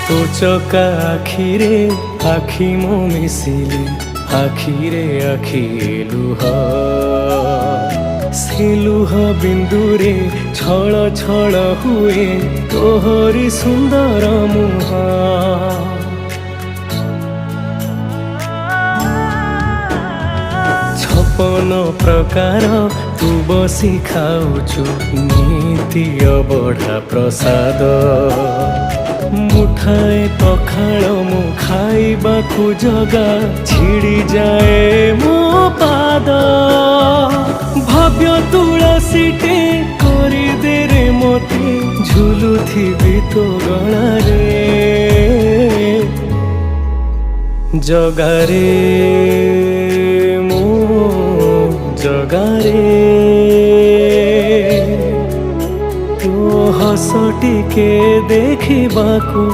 तो चका आखिरे आखि मो मिसिले आखिरे आखि लुह से लुह बिंदुरे छल छल हुए तोहरी सुंदर मुह छपन प्रकार तू बसी खाऊचु नीति अबढ़ा प्रसाद मुठाए पखाल मु खाइबाकु जगा छिड़ी जाए मो पाद भव्य तुलसीटे करी दे रे मते झुलुथिबि तो गलारे जगारे जगारे तो हस टिके देखिबाकु